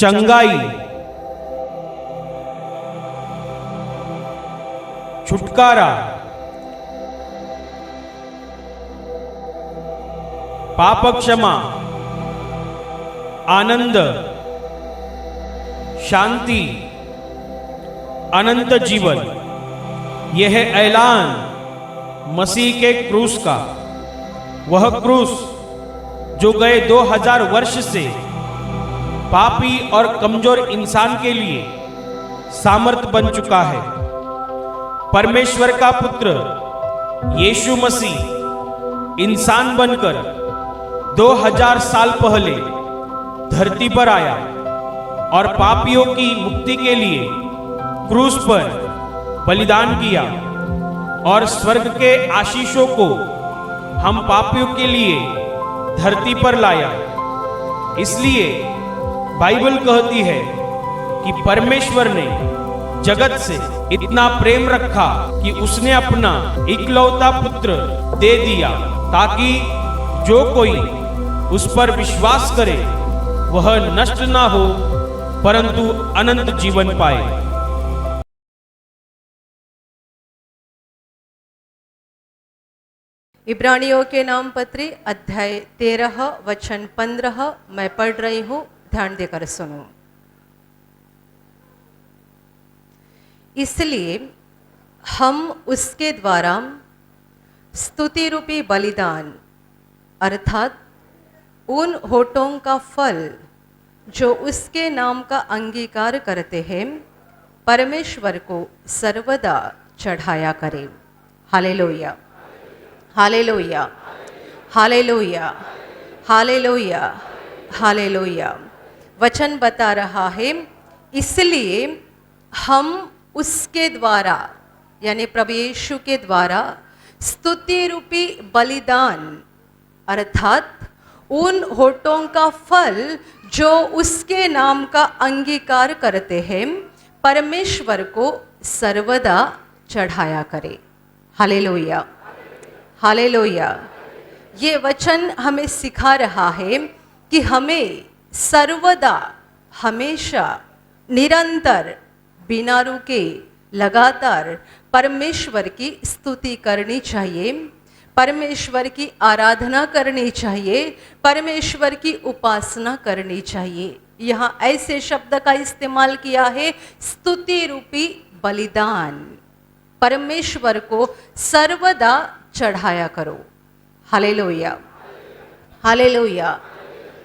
चंगाई, छुटकारा, पाप क्षमा, आनंद, शांति, अनंत जीवन। यह है ऐलान मसीह के क्रूस का, वह क्रूस जो गए 2000 वर्ष से पापी और कमजोर इंसान के लिए सामर्थ बन चुका है। परमेश्वर का पुत्र यीशु मसीह इंसान बनकर 2000 साल पहले धरती पर आया और पापियों की मुक्ति के लिए क्रूस पर बलिदान किया और स्वर्ग के आशीषों को हम पापियों के लिए धरती पर लाया। इसलिए बाइबल कहती है कि परमेश्वर ने जगत से इतना प्रेम रखा कि उसने अपना इकलौता पुत्र दे दिया, ताकि जो कोई उस पर विश्वास करे वह नष्ट ना हो परंतु अनंत जीवन पाए। इब्रानियों के नाम पत्री अध्याय 13 वचन 15 मैं पढ़ रही हूं, ध्यान देकर सुनो। इसलिए हम उसके द्वारा स्तुति रूपी बलिदान अर्थात उन होठों का फल जो उसके नाम का अंगीकार करते हैं परमेश्वर को सर्वदा चढ़ाया करें। Hallelujah, hallelujah, hallelujah, hallelujah, hallelujah. वचन बता रहा है इसलिए हम उसके द्वारा यानी प्रभु यीशु के द्वारा स्तुति रूपी बलिदान अर्थात उन होठों का फल जो उसके नाम का अंगीकार करते हैं परमेश्वर को सर्वदा चढ़ाया करे। Hallelujah, hallelujah. ये वचन हमें सिखा रहा है कि हमें सर्वदा हमेशा निरंतर बिना रुके लगातार परमेश्वर की स्तुति करनी चाहिए, परमेश्वर की आराधना करनी चाहिए, परमेश्वर की उपासना करनी चाहिए। यहाँ ऐसे शब्द का इस्तेमाल किया है स्तुति रूपी बलिदान, परमेश्वर को सर्वदा चढ़ाया करो। Hallelujah, hallelujah,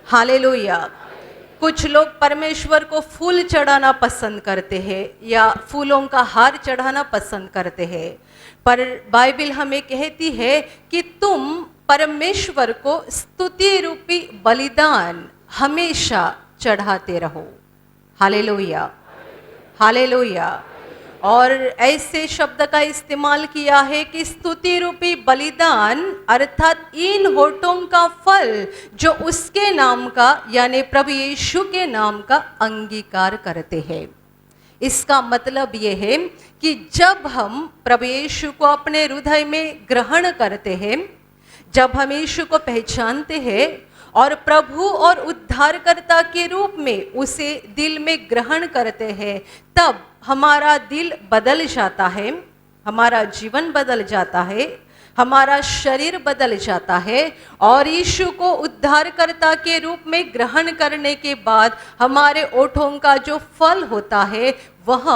hallelujah. कुछ लोग परमेश्वर को फूल चढ़ाना पसंद करते हैं या फूलों का हार चढ़ाना पसंद करते हैं, पर बाइबल हमें कहती है कि तुम परमेश्वर को स्तुति रूपी बलिदान हमेशा चढ़ाते रहो। Hallelujah, hallelujah. और ऐसे शब्द का इस्तेमाल किया है कि स्तुति रूपी बलिदान अर्थात इन होठों का फल जो उसके नाम का यानी प्रभु यीशु के नाम का अंगीकार करते हैं। इसका मतलब ये है कि जब हम प्रभु यीशु को अपने हृदय में ग्रहण करते हैं, जब हम यीशु को पहचानते हैं और प्रभु और उद्धारकर्ता के रूप में उसे दिल में ग्रहण करते हैं, तब हमारा दिल बदल जाता है, हमारा जीवन बदल जाता है, हमारा शरीर बदल जाता है और यीशु को उद्धारकर्ता के रूप में ग्रहण करने के बाद हमारे ओठों का जो फल होता है वह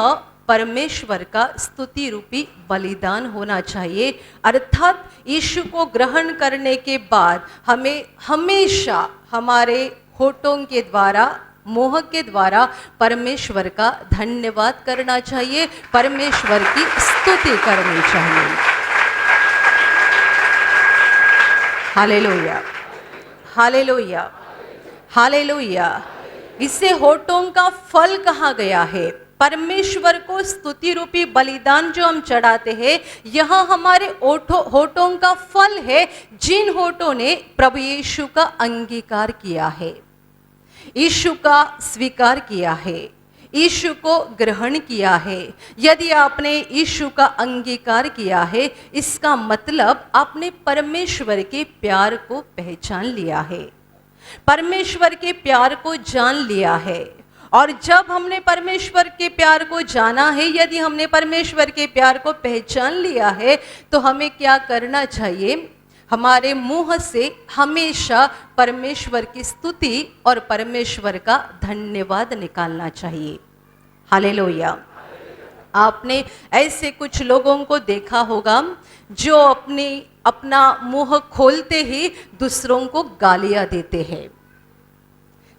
परमेश्वर का स्तुति रूपी बलिदान होना चाहिए। अर्थात यीशु को ग्रहण करने के बाद हमें हमेशा हमारे होठों के द्वारा मोह के द्वारा परमेश्वर का धन्यवाद करना चाहिए, परमेश्वर की स्तुति करनी चाहिए। Hallelujah, hallelujah, hallelujah. इसे होठों का फल कहा गया है। परमेश्वर को स्तुति रूपी बलिदान जो हम चढ़ाते हैं, यह हमारे होठों का फल है, जिन होठों ने प्रभु यीशु का अंगीकार किया है, यीशु का स्वीकार किया है, यीशु को ग्रहण किया है। यदि आपने यीशु का अंगीकार किया है, इसका मतलब आपने परमेश्वर के प्यार को पहचान लिया है, परमेश्वर के प्यार को जान लिया है और जब हमने परमेश्वर के प्यार को जाना है, यदि हमने परमेश्वर के प्यार को पहचान लिया है, तो हमें क्या करना चाहिए? हमारे मुंह से हमेशा परमेश्वर की स्तुति और परमेश्वर का धन्यवाद निकालना चाहिए। हालेलुया। आपने ऐसे कुछ लोगों को देखा होगा जो अपना मुंह खोलते ही दूसरों को गालियां देते हैं।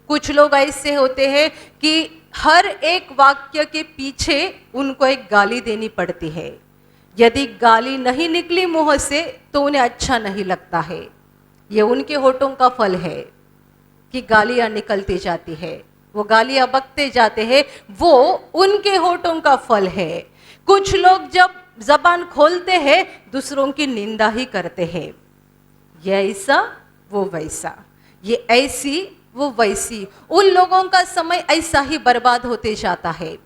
कुछ लोग ऐसे होते हैं कि हर एक वाक्य के पीछे उनको एक गाली देनी पड़ती है। यदि गाली नहीं निकली मुंह से तो उन्हें अच्छा नहीं लगता है। ये उनके होठों का फल है कि गालियां निकलती जाती है, वो गालियां बकते जाते हैं, वो उनके होठों का फल है। कुछ लोग जब जबान खोलते हैं दूसरों की निंदा ही करते हैं। ये ऐसा वो वैसा, ये ऐसी वो वैसी। उन लोगों का समय ऐसा ही बर्बाद होते जाता है।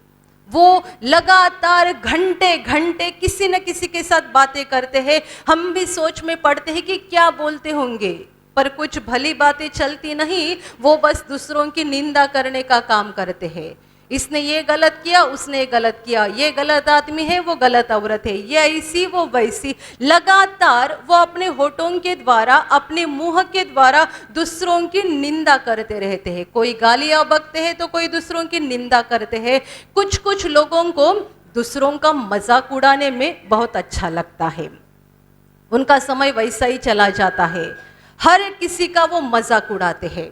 वो लगातार घंटे घंटे किसी न किसी के साथ बातें करते हैं। हम भी सोच में पड़ते हैं कि क्या बोलते होंगे, पर कुछ भली बातें चलती नहीं, वो बस दूसरों की निंदा करने का काम करते हैं। इसने ये गलत किया, उसने गलत किया, ये गलत आदमी है, वो गलत औरत है, ये ऐसी वो वैसी। लगातार वो अपने होठों के द्वारा, अपने मुंह के द्वारा दूसरों की निंदा करते रहते हैं। कोई गालियां बकते हैं तो कोई दूसरों की निंदा करते हैं। कुछ लोगों को दूसरों का मजाक उड़ाने में बहुत अच्छा लगता है। उनका समय वैसा ही चला जाता है, हर किसी का वो मजाक उड़ाते हैं।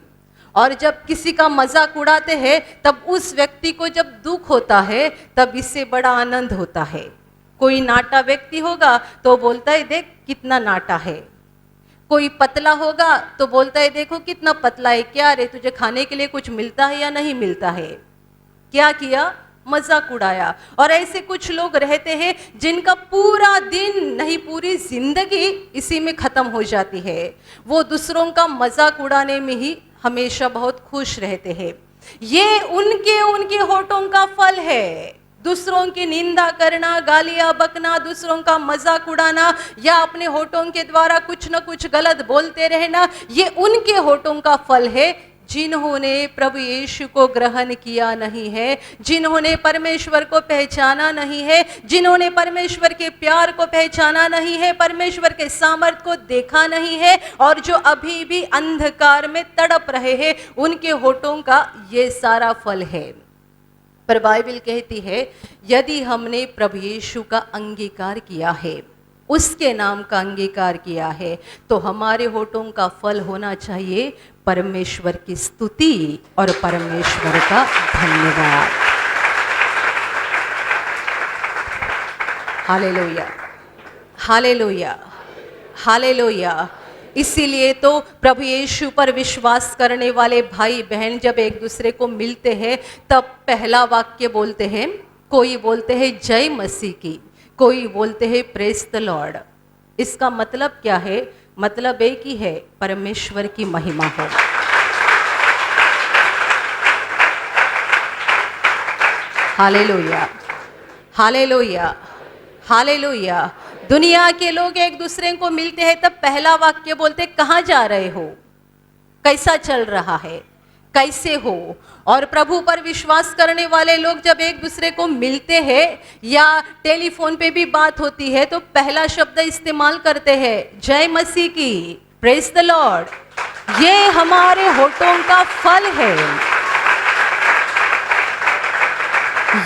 और जब किसी का मजाक उड़ाते हैं तब उस व्यक्ति को जब दुख होता है तब इससे बड़ा आनंद होता है। कोई नाटा व्यक्ति होगा तो बोलता है देख कितना नाटा है। कोई पतला होगा तो बोलता है देखो कितना पतला है, क्या रे तुझे खाने के लिए कुछ मिलता है या नहीं मिलता है? क्या किया? मजाक उड़ाया। और ऐसे कुछ लोग रहते हैं जिनका पूरा दिन नहीं पूरी जिंदगी इसी में खत्म हो जाती है। वो दूसरों का मजाक उड़ाने में ही हमेशा बहुत खुश रहते हैं। ये उनके होठों का फल है। दूसरों की निंदा करना, गालियां बकना, दूसरों का मजाक उड़ाना या अपने होठों के द्वारा कुछ न कुछ गलत बोलते रहना, ये उनके होठों का फल है जिन्होंने प्रभु यीशु को ग्रहण किया नहीं है, जिन्होंने परमेश्वर को पहचाना नहीं है, जिन्होंने परमेश्वर के प्यार को पहचाना नहीं है, परमेश्वर के सामर्थ को देखा नहीं है, और जो अभी भी अंधकार में तड़प रहे हैं, उनके होठों का ये सारा फल है। पर बाइबल कहती है यदि हमने प्रभु यीशु का अंगीकार किया है, उसके नाम का अंगीकार किया है, तो हमारे होठों का फल होना चाहिए परमेश्वर की स्तुति और परमेश्वर का धन्यवाद। Hallelujah, hallelujah, hallelujah. इसीलिए तो प्रभु यीशु पर विश्वास करने वाले भाई बहन जब एक दूसरे को मिलते हैं तब पहला वाक्य बोलते हैं। कोई बोलते हैं जय मसीह की, कोई बोलते हैं प्रेज द लॉर्ड। इसका मतलब क्या है? मतलब एक ही है, परमेश्वर की महिमा हो। Hallelujah, hallelujah, hallelujah. दुनिया के लोग एक दूसरे को मिलते हैं तब पहला वाक्य बोलते कहाँ जा रहे हो, कैसा चल रहा है, कैसे हो। और प्रभु पर विश्वास करने वाले लोग जब एक दूसरे को मिलते हैं या टेलीफोन पे भी बात होती है तो पहला शब्द इस्तेमाल करते हैं जय मसीह की, प्रेज द लॉर्ड। ये हमारे होठों का फल है,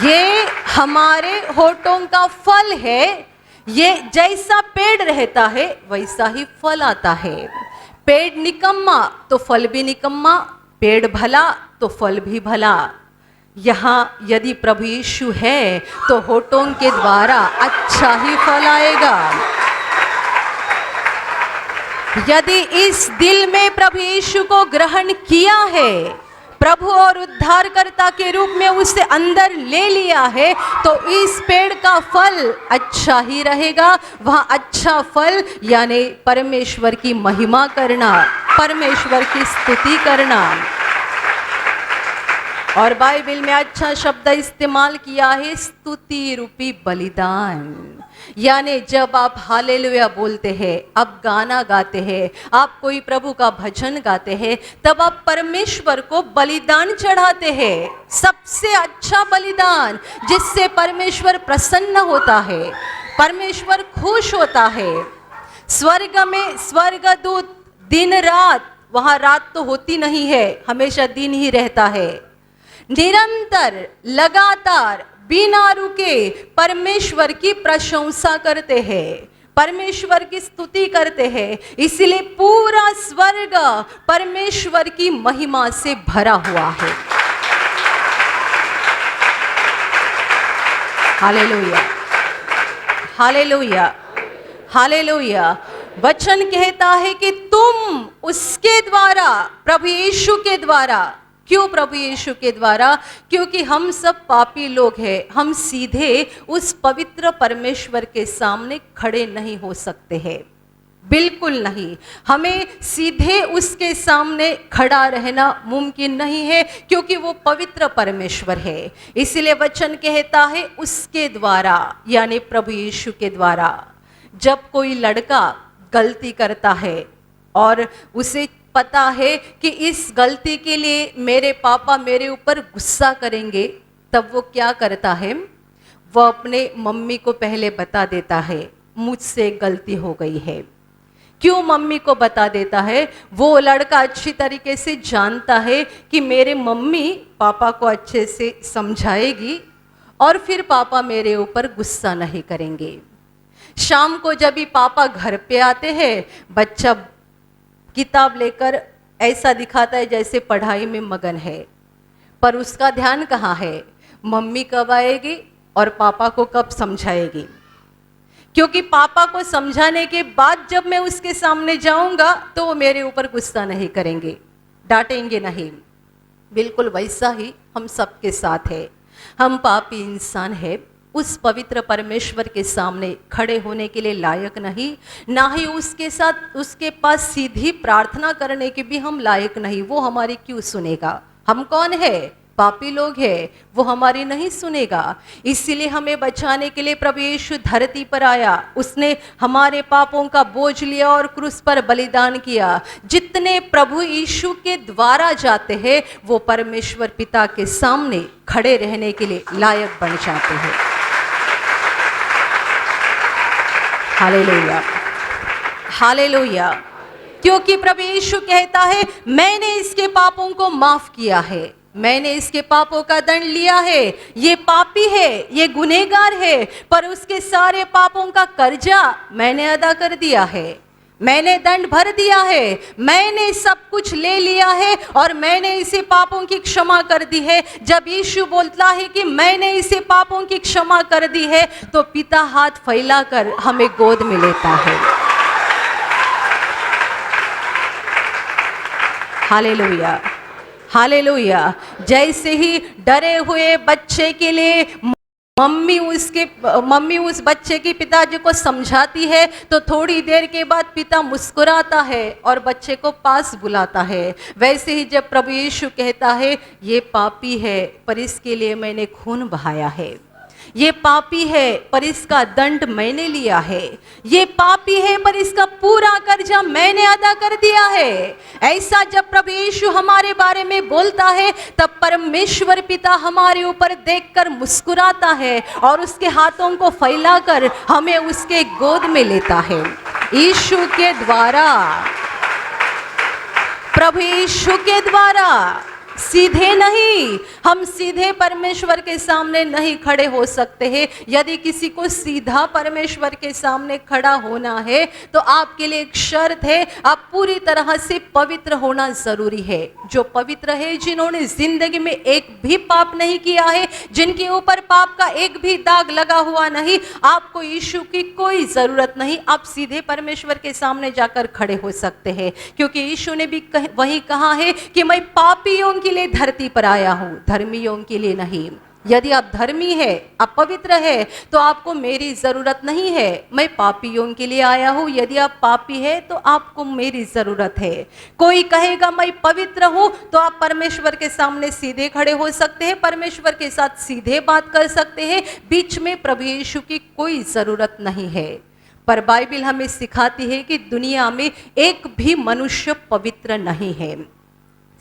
ये हमारे होठों का फल है। ये जैसा पेड़ रहता है वैसा ही फल आता है। पेड़ निकम्मा तो फल भी निकम्मा, पेड़ भला तो फल भी भला। यहाँ यदि प्रभु यीशु है तो होठों के द्वारा अच्छा ही फल आएगा। यदि इस दिल में प्रभु यीशु को ग्रहण किया है, प्रभु और उद्धारकर्ता के रूप में उसे अंदर ले लिया है, तो इस पेड़ का फल अच्छा ही रहेगा। वहाँ अच्छा फल यानी परमेश्वर की महिमा करना, परमेश्वर की स्तुति करना। और बाइबल में अच्छा शब्द इस्तेमाल किया है, स्तुति रूपी बलिदान। यानी जब आप हालेलुया बोलते हैं, आप गाना गाते हैं, आप कोई प्रभु का भजन गाते हैं, तब आप परमेश्वर को बलिदान चढ़ाते हैं। सबसे अच्छा बलिदान जिससे परमेश्वर प्रसन्न होता है, परमेश्वर खुश होता है। स्वर्ग में स्वर्गदूत दिन रात, वहां रात तो होती नहीं है, हमेशा दिन ही रहता है, निरंतर लगातार बिना रुके परमेश्वर की प्रशंसा करते हैं, परमेश्वर की स्तुति करते हैं। इसलिए पूरा स्वर्ग परमेश्वर की महिमा से भरा हुआ है। Hallelujah, hallelujah, hallelujah. वचन कहता है कि तुम उसके द्वारा, प्रभु यीशु के द्वारा। क्यों प्रभु यीशु के द्वारा? क्योंकि हम सब पापी लोग हैं, हम सीधे उस पवित्र परमेश्वर के सामने खड़े नहीं हो सकते हैं, बिल्कुल नहीं। हमें सीधे उसके सामने खड़ा रहना मुमकिन नहीं है, क्योंकि वो पवित्र परमेश्वर है। इसलिए वचन कहता है उसके द्वारा, यानी प्रभु यीशु के द्वारा। जब कोई लड़का गलती करता है और उसे पता है कि इस गलती के लिए मेरे पापा मेरे ऊपर गुस्सा करेंगे, तब वो क्या करता है? वो अपने मम्मी को पहले बता देता है, मुझसे गलती हो गई है। क्यों मम्मी को बता देता है? वो लड़का अच्छी तरीके से जानता है कि मेरे मम्मी पापा को अच्छे से समझाएगी और फिर पापा मेरे ऊपर गुस्सा नहीं करेंगे। शाम को जब भी पापा घर पे आते हैं, बच्चा किताब लेकर ऐसा दिखाता है जैसे पढ़ाई में मगन है, पर उसका ध्यान कहाँ है? मम्मी कब आएगी और पापा को कब समझाएगी। क्योंकि पापा को समझाने के बाद जब मैं उसके सामने जाऊंगा तो वो मेरे ऊपर गुस्सा नहीं करेंगे, डांटेंगे नहीं। बिल्कुल वैसा ही हम सबके साथ है। हम पापी इंसान है, उस पवित्र परमेश्वर के सामने खड़े होने के लिए लायक नहीं, ना ही उसके साथ उसके पास सीधी प्रार्थना करने के भी हम लायक नहीं। वो हमारी क्यों सुनेगा? हम कौन है? पापी लोग हैं, वो हमारी नहीं सुनेगा। इसीलिए हमें बचाने के लिए प्रभु यीशु धरती पर आया। उसने हमारे पापों का बोझ लिया और क्रूस पर बलिदान किया। जितने प्रभु यीशु के द्वारा जाते हैं, वो परमेश्वर पिता के सामने खड़े रहने के लिए लायक बन जाते हैं। Hallelujah, hallelujah. क्योंकि प्रभु यीशु कहता है, मैंने इसके पापों को माफ किया है, मैंने इसके पापों का दंड लिया है। ये पापी है, ये गुनहगार है, पर उसके सारे पापों का कर्जा मैंने अदा कर दिया है, मैंने दंड भर दिया है, मैंने सब कुछ ले लिया है और मैंने इसे पापों की क्षमा कर दी है। जब यीशु बोलता है कि मैंने इसे पापों की क्षमा कर दी है, तो पिता हाथ फैलाकर हमें गोद में लेता है। Hallelujah, hallelujah. जैसे ही डरे हुए बच्चे के लिए मम्मी उस बच्चे की पिताजी को समझाती है, तो थोड़ी देर के बाद पिता मुस्कुराता है और बच्चे को पास बुलाता है। वैसे ही जब प्रभु यीशु कहता है, ये पापी है पर इसके लिए मैंने खून बहाया है, ये पापी है पर इसका दंड मैंने लिया है, ये पापी है पर इसका पूरा कर्जा मैंने अदा कर दिया है। ऐसा जब प्रभु यीशु हमारे बारे में बोलता है, तब परमेश्वर पिता हमारे ऊपर देखकर मुस्कुराता है और उसके हाथों को फैलाकर हमें उसके गोद में लेता है। यीशु के द्वारा, प्रभु यीशु के द्वारा, सीधे नहीं। हम सीधे परमेश्वर के सामने नहीं खड़े हो सकते हैं। यदि किसी को सीधा परमेश्वर के सामने खड़ा होना है, तो आपके लिए एक शर्त है, आप पूरी तरह से पवित्र होना जरूरी है। जो पवित्र है, जिन्होंने जिंदगी में एक भी पाप नहीं किया है, जिनके ऊपर पाप का एक भी दाग लगा हुआ नहीं, आपको यीशु की कोई जरूरत नहीं। आप सीधे परमेश्वर के सामने जाकर खड़े हो सकते हैं, क्योंकि यीशु ने भी वही कहा है कि मैं पापियों के लिए धरती पर आया हूं, धर्मियों के लिए नहीं। यदि आप धर्मी है, आप पवित्र है, तो आपको मेरी जरूरत नहीं है। मैं पापियों के लिए आया हूं। यदि आप पापी है तो आपको मेरी जरूरत है। कोई कहेगा मैं पवित्र हूं, तो आप परमेश्वर के सामने सीधे खड़े हो सकते हैं, परमेश्वर के साथ सीधे बात कर सकते हैं। बीच में प्रभु यीशु की कोई जरूरत नहीं है। पर बाइबल हमें सिखाती है कि दुनिया में एक भी मनुष्य पवित्र नहीं है,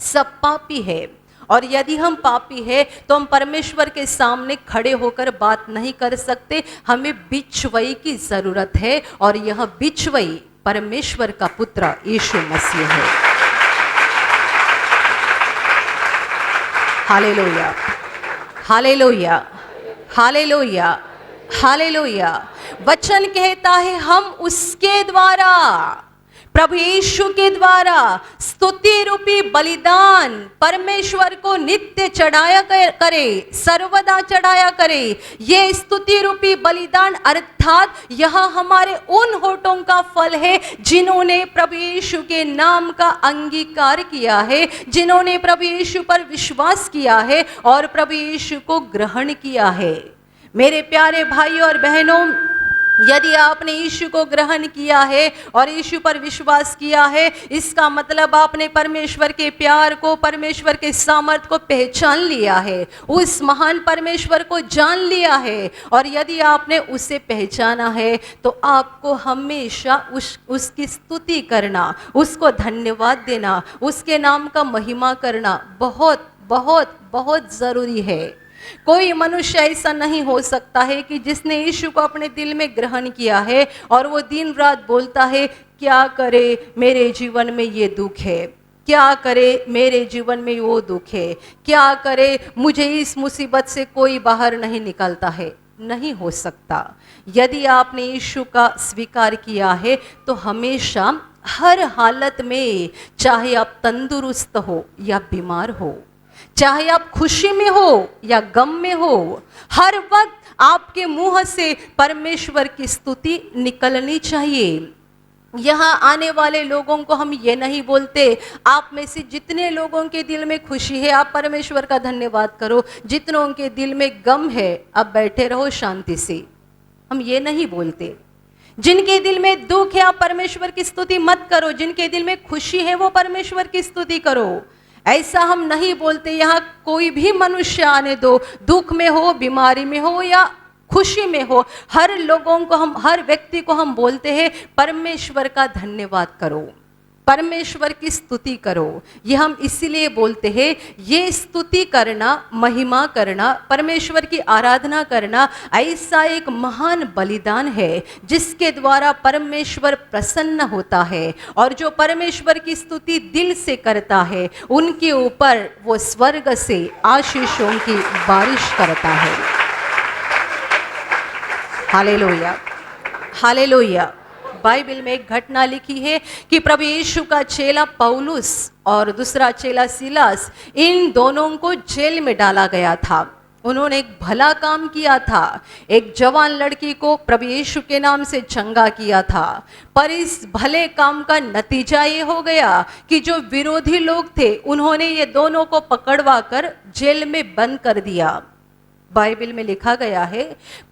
सब पापी है। और यदि हम पापी है तो हम परमेश्वर के सामने खड़े होकर बात नहीं कर सकते। हमें बिचवई की जरूरत है, और यह बिचवई परमेश्वर का पुत्र यीशु मसीह है। Hallelujah, hallelujah, hallelujah, hallelujah. वचन कहता है हम उसके द्वारा, प्रभु यीशु के द्वारा स्तुति रूपी बलिदान परमेश्वर को नित्य चढ़ाया करे, सर्वदा चढ़ाया करे। ये स्तुति रूपी बलिदान अर्थात यह हमारे उन होठों का फल है जिन्होंने प्रभु यीशु के नाम का अंगीकार किया है, जिन्होंने प्रभु यीशु पर विश्वास किया है और प्रभु यीशु को ग्रहण किया है। मेरे प्यारे भाई और बहनों, यदि आपने यीशु को ग्रहण किया है और यीशु पर विश्वास किया है, इसका मतलब आपने परमेश्वर के प्यार को, परमेश्वर के सामर्थ्य को पहचान लिया है, उस महान परमेश्वर को जान लिया है। और यदि आपने उसे पहचाना है तो आपको हमेशा उसकी स्तुति करना, उसको धन्यवाद देना, उसके नाम का महिमा करना बहुत बहुत बहुत ज़रूरी है। कोई मनुष्य ऐसा नहीं हो सकता है कि जिसने यीशु को अपने दिल में ग्रहण किया है और वो दिन रात बोलता है क्या करे मेरे जीवन में ये दुख है, क्या करे मेरे जीवन में वो दुख है, क्या करे मुझे इस मुसीबत से कोई बाहर नहीं निकलता है। नहीं हो सकता। यदि आपने यीशु का स्वीकार किया है तो हमेशा हर हालत में, चाहे आप तंदुरुस्त हो या बीमार हो, चाहे आप खुशी में हो या गम में हो, हर वक्त आपके मुंह से परमेश्वर की स्तुति निकलनी चाहिए। यहाँ आने वाले लोगों को हम ये नहीं बोलते आप में से जितने लोगों के दिल में खुशी है आप परमेश्वर का धन्यवाद करो, जितनों के दिल में गम है आप बैठे रहो शांति से। हम ये नहीं बोलते। जिनके दिल में दुख है आप परमेश्वर की स्तुति मत करो, जिनके दिल में खुशी है वो परमेश्वर की स्तुति करो। ऐसा हम नहीं बोलते। यहाँ कोई भी मनुष्य आने दो, दुख में हो, बीमारी में हो या खुशी में हो, हर लोगों को हम, हर व्यक्ति को हम बोलते हैं परमेश्वर का धन्यवाद करो, परमेश्वर की स्तुति करो। ये हम इसीलिए बोलते हैं, ये स्तुति करना, महिमा करना, परमेश्वर की आराधना करना ऐसा एक महान बलिदान है जिसके द्वारा परमेश्वर प्रसन्न होता है। और जो परमेश्वर की स्तुति दिल से करता है उनके ऊपर वो स्वर्ग से आशीषों की बारिश करता है। Hallelujah, hallelujah. बाइबल में एक घटना लिखी है कि प्रभु यीशु का चेला पौलुस और दूसरा चेला सिलास, इन दोनों को जेल में डाला गया था। उन्होंने एक भला काम किया था, एक जवान लड़की को प्रभु यीशु के नाम से चंगा किया था। पर इस भले काम का नतीजा ये हो गया कि जो विरोधी लोग थे उन्होंने ये दोनों को पकड़वा कर जेल में बंद कर दिया। बाइबल में लिखा गया है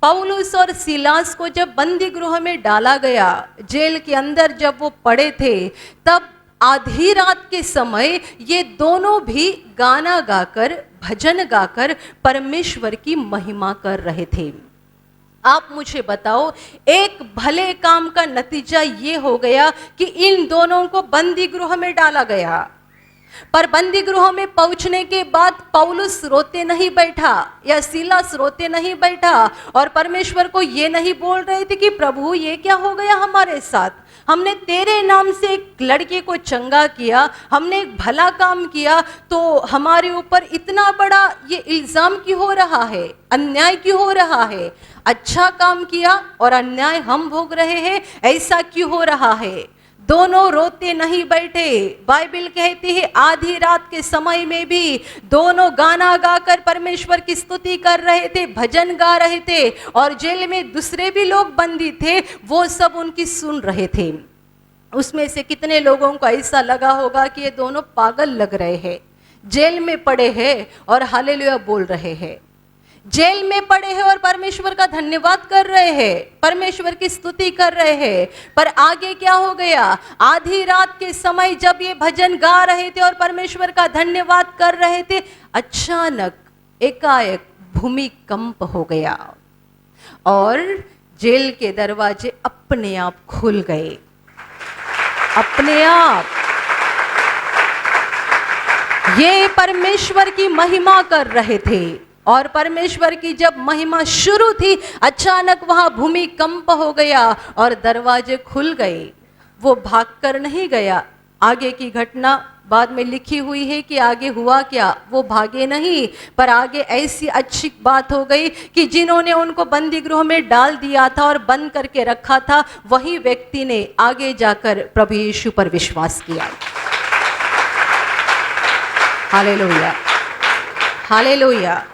पौलुस और सिलास को जब बंदी गृह में डाला गया, जेल के अंदर जब वो पड़े थे, तब आधी रात के समय ये दोनों भी गाना गाकर, भजन गाकर परमेश्वर की महिमा कर रहे थे। आप मुझे बताओ, एक भले काम का नतीजा ये हो गया कि इन दोनों को बंदी गृह में डाला गया। पर बंदी गृह में पहुंचने के बाद पौलुस रोते नहीं बैठा या सिलास रोते नहीं बैठा और परमेश्वर को ये नहीं बोल रहे थे कि प्रभु ये क्या हो गया हमारे साथ, हमने तेरे नाम से एक लड़के को चंगा किया, हमने एक भला काम किया, तो हमारे ऊपर इतना बड़ा ये इल्जाम क्यों हो रहा है, अन्याय क्यों हो रहा है। अच्छा काम किया और अन्याय हम भोग रहे हैं, ऐसा क्यों हो रहा है। दोनों रोते नहीं बैठे। बाइबल कहती है आधी रात के समय में भी दोनों गाना गाकर परमेश्वर की स्तुति कर रहे थे, भजन गा रहे थे, और जेल में दूसरे भी लोग बंदी थे, वो सब उनकी सुन रहे थे। उसमें से कितने लोगों को ऐसा लगा होगा कि ये दोनों पागल लग रहे हैं, जेल में पड़े हैं और हालेलुया बोल रहे हैं। जेल में पड़े हैं और परमेश्वर का धन्यवाद कर रहे हैं, परमेश्वर की स्तुति कर रहे हैं। पर आगे क्या हो गया? आधी रात के समय जब ये भजन गा रहे थे और परमेश्वर का धन्यवाद कर रहे थे, अचानक एकाएक भूमिकंप हो गया और जेल के दरवाजे अपने आप खुल गए, अपने आप। ये परमेश्वर की महिमा कर रहे थे और परमेश्वर की जब महिमा शुरू थी, अचानक वहां भूमिकंप हो गया और दरवाजे खुल गए। वो भागकर नहीं गया। आगे की घटना बाद में लिखी हुई है कि आगे हुआ क्या, वो भागे नहीं, पर आगे ऐसी अच्छी बात हो गई कि जिन्होंने उनको बंदी गृह में डाल दिया था और बंद करके रखा था, वही व्यक्ति ने आगे जाकर प्रभु यीशु पर विश्वास किया। Hallelujah, hallelujah,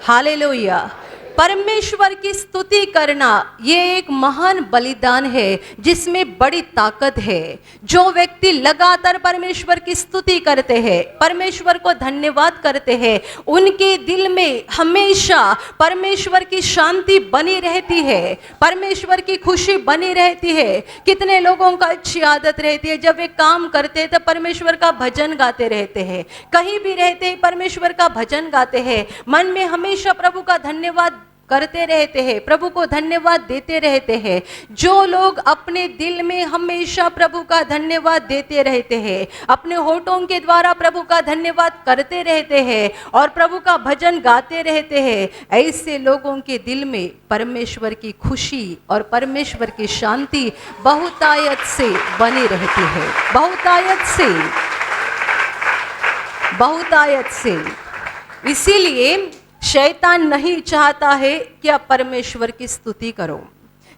hallelujah. परमेश्वर की स्तुति करना ये एक महान बलिदान है जिसमें बड़ी ताकत है। जो व्यक्ति लगातार परमेश्वर की स्तुति करते हैं, परमेश्वर को धन्यवाद करते हैं, उनके दिल में हमेशा परमेश्वर की शांति बनी रहती है, परमेश्वर की खुशी बनी रहती है। कितने लोगों का अच्छी आदत रहती है, जब वे काम करते हैं तो परमेश्वर का भजन गाते रहते हैं, कहीं भी रहते हैं परमेश्वर का भजन गाते हैं, मन में हमेशा प्रभु का धन्यवाद करते रहते हैं, प्रभु को धन्यवाद देते रहते हैं। जो लोग अपने दिल में हमेशा प्रभु का धन्यवाद देते रहते हैं, अपने होठों के द्वारा प्रभु का धन्यवाद करते रहते हैं और प्रभु का भजन गाते रहते हैं, ऐसे लोगों के दिल में परमेश्वर की खुशी और परमेश्वर की शांति बहुतायत से बनी रहती है, बहुतायत से, बहुतायत से। इसीलिए शैतान नहीं चाहता है कि आप परमेश्वर की स्तुति करो,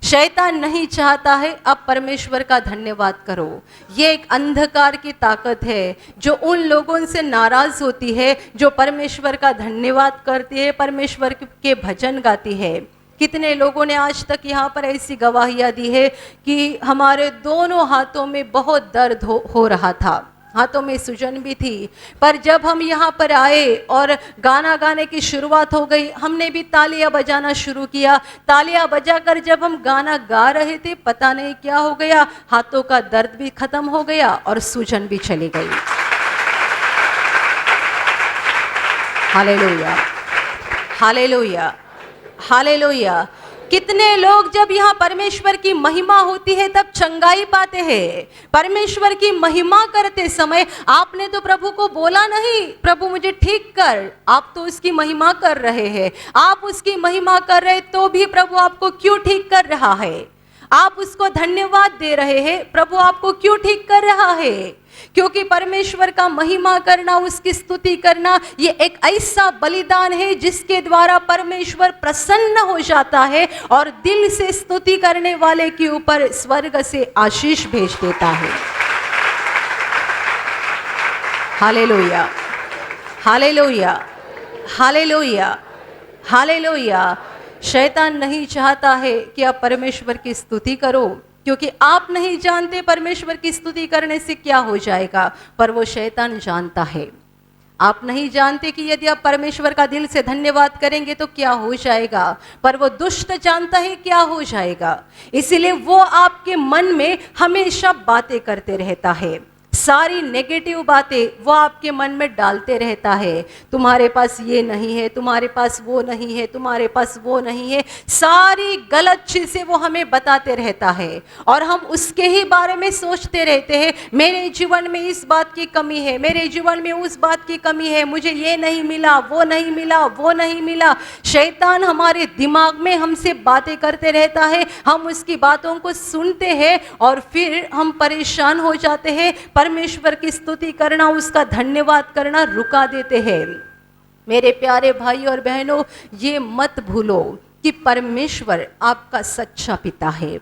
शैतान नहीं चाहता है आप परमेश्वर का धन्यवाद करो। ये एक अंधकार की ताकत है जो उन लोगों से नाराज होती है जो परमेश्वर का धन्यवाद करती है, परमेश्वर के भजन गाती है। कितने लोगों ने आज तक यहाँ पर ऐसी गवाहियाँ दी है कि हमारे दोनों हाथों में बहुत दर्द हो रहा था, हाथों में सूजन भी थी, पर जब हम यहाँ पर आए और गाना गाने की शुरुआत हो गई, हमने भी तालियां बजाना शुरू किया। तालियां बजाकर जब हम गाना गा रहे थे, पता नहीं क्या हो गया, हाथों का दर्द भी खत्म हो गया और सूजन भी चली गई। Hallelujah, hallelujah, hallelujah. कितने लोग जब यहाँ परमेश्वर की महिमा होती है तब चंगाई पाते हैं। परमेश्वर की महिमा करते समय आपने तो प्रभु को बोला नहीं, प्रभु मुझे ठीक कर, आप तो उसकी महिमा कर रहे हैं। आप उसकी महिमा कर रहे तो भी प्रभु आपको क्यों ठीक कर रहा है? आप उसको धन्यवाद दे रहे हैं, प्रभु आपको क्यों ठीक कर रहा है? क्योंकि परमेश्वर का महिमा करना, उसकी स्तुति करना, ये एक ऐसा बलिदान है जिसके द्वारा परमेश्वर प्रसन्न हो जाता है और दिल से स्तुति करने वाले के ऊपर स्वर्ग से आशीष भेज देता है। Hallelujah, hallelujah, hallelujah, hallelujah. शैतान नहीं चाहता है कि आप परमेश्वर की स्तुति करो, क्योंकि आप नहीं जानते परमेश्वर की स्तुति करने से क्या हो जाएगा, पर वो शैतान जानता है। आप नहीं जानते कि यदि आप परमेश्वर का दिल से धन्यवाद करेंगे तो क्या हो जाएगा, पर वो दुष्ट जानता है क्या हो जाएगा। इसीलिए वो आपके मन में हमेशा बातें करते रहता है, सारी नेगेटिव बातें वो आपके मन में डालते रहता है। तुम्हारे पास ये नहीं है, तुम्हारे पास वो नहीं है, तुम्हारे पास वो नहीं है, सारी गलत चीज़ें वो हमें बताते रहता है और हम उसके ही बारे में सोचते रहते हैं। मेरे जीवन में इस बात की कमी है, मेरे जीवन में उस बात की कमी है, मुझे ये नहीं मिला, वो नहीं मिला, वो नहीं मिला। शैतान हमारे दिमाग में हमसे बातें करते रहता है, हम उसकी बातों को सुनते हैं और फिर हम परेशान हो जाते हैं। परमेश्वर की स्तुति करना, उसका धन्यवाद करना रुका देते हैं। मेरे प्यारे भाई और बहनों, ये मत भूलो कि परमेश्वर आपका सच्चा पिता है।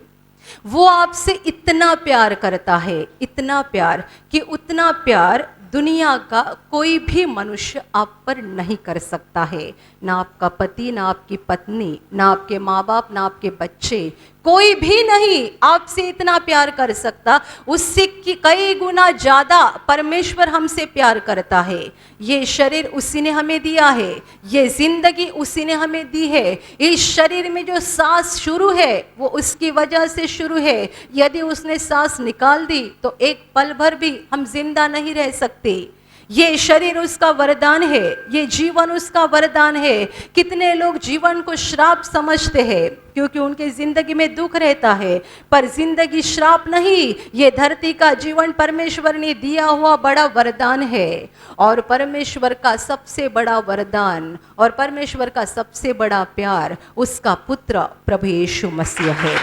वो आपसे इतना प्यार करता है, इतना प्यार कि उतना प्यार दुनिया का कोई भी मनुष्य आप पर नहीं कर सकता है। ना आपका पति, ना आपकी पत्नी, ना आपके माँ बाप, ना आपके बच्चे, कोई भी नहीं आपसे इतना प्यार कर सकता, उससे कई गुना ज्यादा परमेश्वर हमसे प्यार करता है। ये शरीर उसी ने हमें दिया है, ये जिंदगी उसी ने हमें दी है। इस शरीर में जो सांस शुरू है वो उसकी वजह से शुरू है। यदि उसने सांस निकाल दी तो एक पल भर भी हम जिंदा नहीं रह सकते। ये शरीर उसका वरदान है, ये जीवन उसका वरदान है। कितने लोग जीवन को श्राप समझते हैं क्योंकि उनके जिंदगी में दुख रहता है, पर जिंदगी श्राप नहीं, ये धरती का जीवन परमेश्वर ने दिया हुआ बड़ा वरदान है। और परमेश्वर का सबसे बड़ा वरदान और परमेश्वर का सबसे बड़ा प्यार उसका पुत्र प्रभु यीशु मसीह है।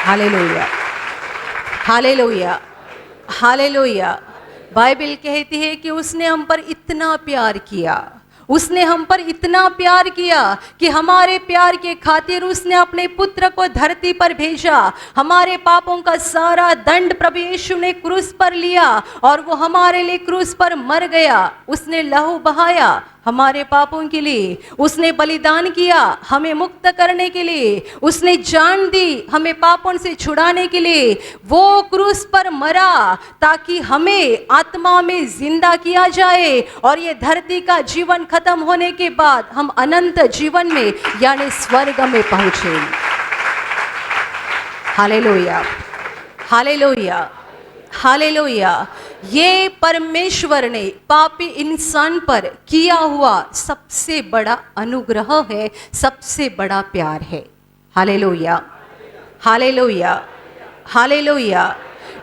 Hallelujah, hallelujah, hallelujah. बाइबल कहती है कि उसने हम पर इतना प्यार किया, उसने हम पर इतना प्यार किया कि हमारे प्यार के खातिर उसने अपने पुत्र को धरती पर भेजा। हमारे पापों का सारा दंड प्रभु यीशु ने क्रूस पर लिया और वो हमारे लिए क्रूस पर मर गया। उसने लहू बहाया हमारे पापों के लिए, उसने बलिदान किया हमें मुक्त करने के लिए, उसने जान दी हमें पापों से छुड़ाने के लिए। वो क्रूस पर मरा ताकि हमें आत्मा में जिंदा किया जाए और ये धरती का जीवन खत्म होने के बाद हम अनंत जीवन में यानी स्वर्ग में पहुंचे। Hallelujah, hallelujah, hallelujah. ये परमेश्वर ने पापी इंसान पर किया हुआ सबसे बड़ा अनुग्रह है, सबसे बड़ा प्यार है। Hallelujah, hallelujah, hallelujah.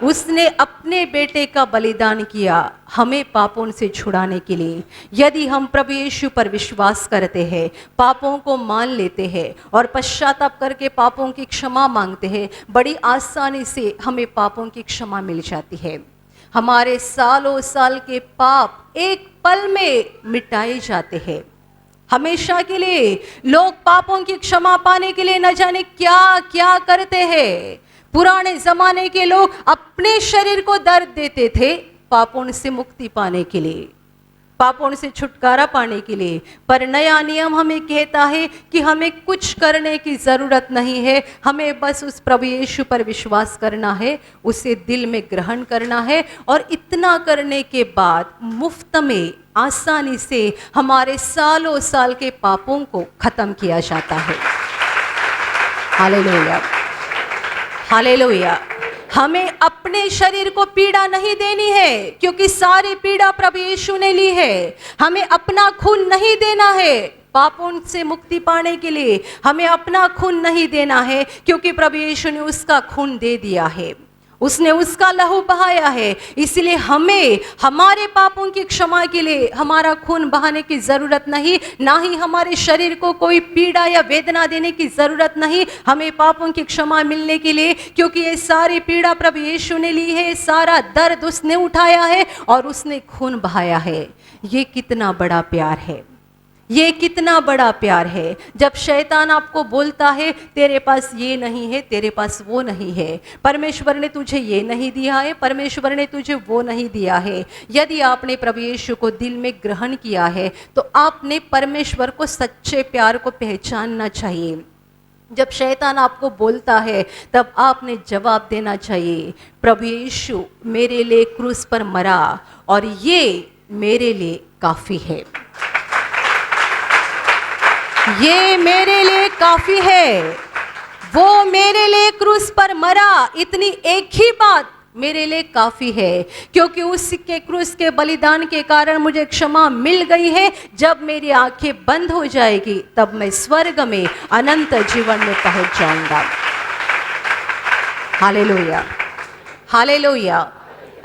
उसने अपने बेटे का बलिदान किया हमें पापों से छुड़ाने के लिए। यदि हम प्रभु यीशु पर विश्वास करते हैं, पापों को मान लेते हैं और पश्चाताप करके पापों की क्षमा मांगते हैं, बड़ी आसानी से हमें पापों की क्षमा मिल जाती है। हमारे सालों साल के पाप एक पल में मिटाए जाते हैं। हमेशा के लिए लोग पापों की क्षमा पाने के लिए न जाने क्या क्या करते हैं। पुराने जमाने के लोग अपने शरीर को दर्द देते थे पापों से मुक्ति पाने के लिए, पापों से छुटकारा पाने के लिए। पर नया नियम हमें कहता है कि हमें कुछ करने की ज़रूरत नहीं है, हमें बस उस प्रभु यीशु पर विश्वास करना है, उसे दिल में ग्रहण करना है और इतना करने के बाद मुफ्त में आसानी से हमारे सालों साल के पापों को ख़त्म किया जाता है। Hallelujah, hallelujah. हमें अपने शरीर को पीड़ा नहीं देनी है क्योंकि सारी पीड़ा प्रभु यीशु ने ली है। हमें अपना खून नहीं देना है पापों से मुक्ति पाने के लिए, हमें अपना खून नहीं देना है क्योंकि प्रभु यीशु ने उसका खून दे दिया है, उसने उसका लहू बहाया है। इसलिए हमें हमारे पापों की क्षमा के लिए हमारा खून बहाने की जरूरत नहीं, ना ही हमारे शरीर को कोई पीड़ा या वेदना देने की जरूरत नहीं हमें पापों की क्षमा मिलने के लिए, क्योंकि ये सारी पीड़ा प्रभु यीशु ने ली है, सारा दर्द उसने उठाया है और उसने खून बहाया है। ये कितना बड़ा प्यार है, ये कितना बड़ा प्यार है। जब शैतान आपको बोलता है तेरे पास ये नहीं है, तेरे पास वो नहीं है, परमेश्वर ने तुझे ये नहीं दिया है, परमेश्वर ने तुझे वो नहीं दिया है, यदि आपने प्रभु यीशु को दिल में ग्रहण किया है तो आपने परमेश्वर को सच्चे प्यार को पहचानना चाहिए। जब शैतान आपको बोलता है तब आपने जवाब देना चाहिए, प्रभु यीशु मेरे लिए क्रूस पर मरा और ये मेरे लिए काफ़ी है, ये मेरे लिए काफी है। वो मेरे लिए क्रूस पर मरा, इतनी एक ही बात मेरे लिए काफी है, क्योंकि उसके क्रूस के बलिदान के कारण मुझे क्षमा मिल गई है। जब मेरी आंखें बंद हो जाएगी तब मैं स्वर्ग में अनंत जीवन में पहुंच जाऊंगा। Hallelujah, hallelujah,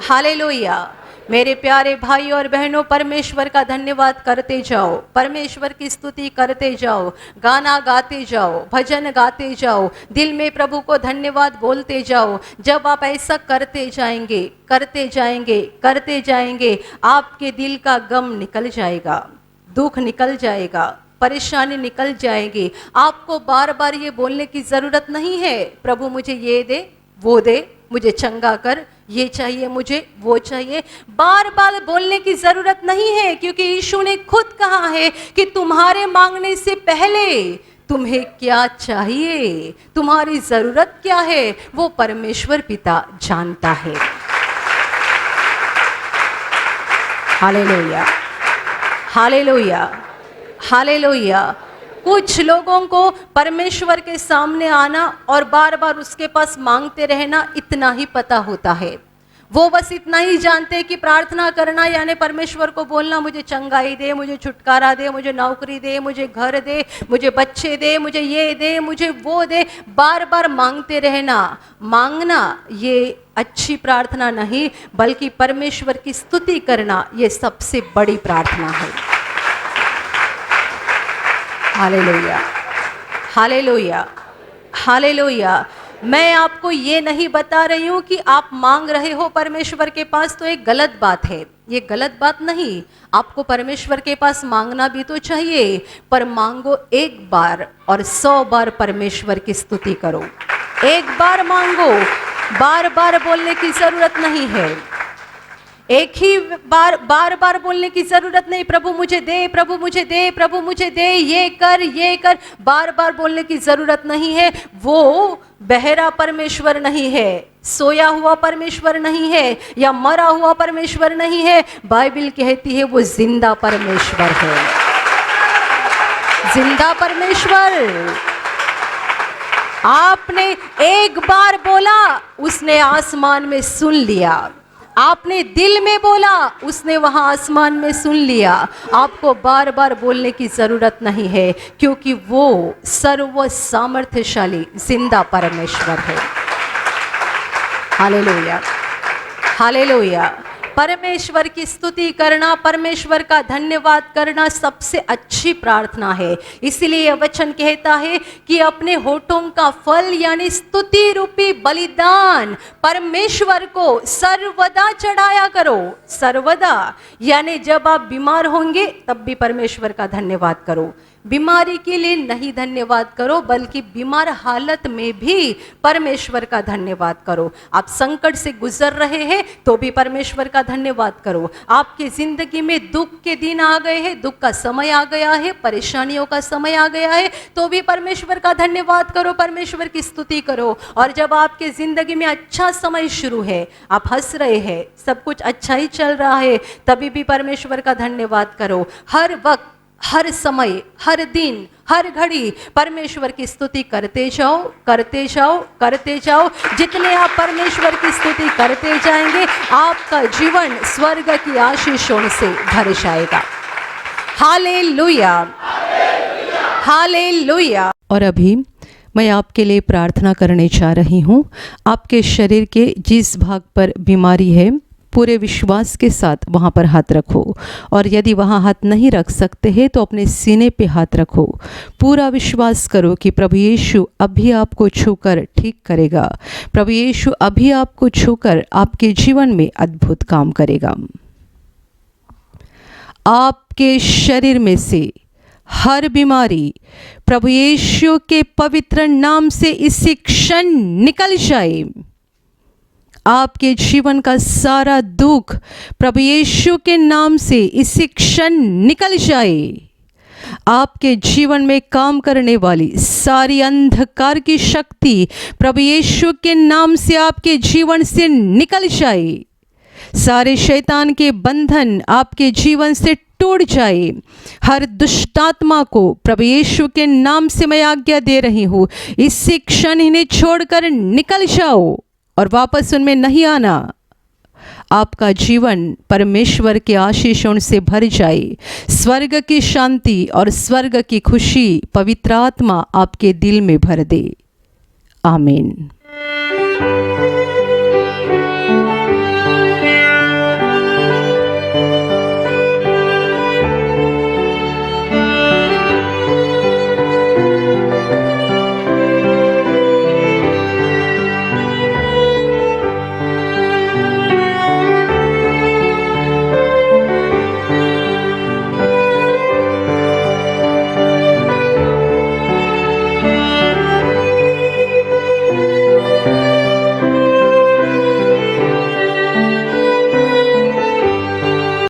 hallelujah. मेरे प्यारे भाई और बहनों, परमेश्वर का धन्यवाद करते जाओ, परमेश्वर की स्तुति करते जाओ, गाना गाते जाओ, भजन गाते जाओ, दिल में प्रभु को धन्यवाद बोलते जाओ। जब आप ऐसा करते जाएंगे, करते जाएंगे, करते जाएंगे, आपके दिल का गम निकल जाएगा, दुख निकल जाएगा, परेशानी निकल जाएगी। आपको बार बार ये बोलने की ज़रूरत नहीं है प्रभु मुझे ये दे, वो दे, मुझे चंगा कर, ये चाहिए मुझे, वो चाहिए। बार बार बोलने की जरूरत नहीं है, क्योंकि यीशु ने खुद कहा है कि तुम्हारे मांगने से पहले तुम्हें क्या चाहिए, तुम्हारी ज़रूरत क्या है, वो परमेश्वर पिता जानता है। Hallelujah, hallelujah, hallelujah. कुछ लोगों को परमेश्वर के सामने आना और बार बार उसके पास मांगते रहना इतना ही पता होता है। वो बस इतना ही जानते हैं कि प्रार्थना करना यानी परमेश्वर को बोलना, मुझे चंगाई दे, मुझे छुटकारा दे, मुझे नौकरी दे, मुझे घर दे, मुझे बच्चे दे, मुझे ये दे, मुझे वो दे। बार बार मांगते रहना, मांगना ये अच्छी प्रार्थना नहीं, बल्कि परमेश्वर की स्तुति करना ये सबसे बड़ी प्रार्थना है। Hallelujah, hallelujah, hallelujah. मैं आपको ये नहीं बता रही हूँ कि आप मांग रहे हो परमेश्वर के पास तो एक गलत बात है, ये गलत बात नहीं। आपको परमेश्वर के पास मांगना भी तो चाहिए, पर मांगो एक बार और 100 बार परमेश्वर की स्तुति करो। एक बार मांगो, बार बार बोलने की जरूरत नहीं है। एक ही बार बार बार बोलने की जरूरत नहीं, प्रभु मुझे दे, प्रभु मुझे दे, प्रभु मुझे दे, ये कर, ये कर। बार बार बोलने की जरूरत नहीं है। वो बहरा परमेश्वर नहीं है, सोया हुआ परमेश्वर नहीं है, या मरा हुआ परमेश्वर नहीं है। बाइबल कहती है वो जिंदा परमेश्वर है, जिंदा परमेश्वर। आपने एक बार बोला, उसने आसमान में सुन लिया। आपने दिल में बोला, उसने वहां आसमान में सुन लिया। आपको बार बार बोलने की जरूरत नहीं है, क्योंकि वो सर्व सामर्थ्यशाली जिंदा परमेश्वर है। Hallelujah, hallelujah. परमेश्वर की स्तुति करना, परमेश्वर का धन्यवाद करना सबसे अच्छी प्रार्थना है। इसलिए यह वचन कहता है कि अपने होठों का फल यानी स्तुति रूपी बलिदान परमेश्वर को सर्वदा चढ़ाया करो। सर्वदा यानी जब आप बीमार होंगे तब भी परमेश्वर का धन्यवाद करो। बीमारी के लिए नहीं धन्यवाद करो, बल्कि बीमार हालत में भी परमेश्वर का धन्यवाद करो। आप संकट से गुजर रहे हैं तो भी परमेश्वर का धन्यवाद करो। आपके जिंदगी में दुख के दिन आ गए हैं, दुख का समय आ गया है, परेशानियों का समय आ गया है, तो भी परमेश्वर का धन्यवाद करो, परमेश्वर की स्तुति करो। और जब आपके जिंदगी में अच्छा समय शुरू है, आप हंस रहे हैं, सब कुछ अच्छा ही चल रहा है, तभी भी परमेश्वर का धन्यवाद करो। हर वक्त, हर समय, हर दिन, हर घड़ी परमेश्वर की स्तुति करते जाओ, करते जाओ, करते जाओ। जितने आप परमेश्वर की स्तुति करते जाएंगे, आपका जीवन स्वर्ग की आशीषों से भर जाएगा। Hallelujah, hallelujah. और अभी मैं आपके लिए प्रार्थना करने जा रही हूँ। आपके शरीर के जिस भाग पर बीमारी है, पूरे विश्वास के साथ वहाँ पर हाथ रखो। और यदि वहाँ हाथ नहीं रख सकते हैं तो अपने सीने पे हाथ रखो। पूरा विश्वास करो कि प्रभु यीशु अभी आपको छूकर ठीक करेगा। प्रभु यीशु अभी आपको छूकर आपके जीवन में अद्भुत काम करेगा। आपके शरीर में से हर बीमारी प्रभु यीशु के पवित्र नाम से इसी क्षण निकल जाए। आपके जीवन का सारा दुख प्रभु यीशु के नाम से इसी क्षण निकल जाए। आपके जीवन में काम करने वाली सारी अंधकार की शक्ति प्रभु यीशु के नाम से आपके जीवन से निकल जाए। सारे शैतान के बंधन आपके जीवन से टूट जाए। हर दुष्टात्मा को प्रभु यीशु के नाम से मैं आज्ञा दे रही हूँ, इसी क्षण इन्हें छोड़कर निकल जाओ और वापस उनमें नहीं आना। आपका जीवन परमेश्वर के आशीषों से भर जाए। स्वर्ग की शांति और स्वर्ग की खुशी पवित्र आत्मा आपके दिल में भर दे। आमीन।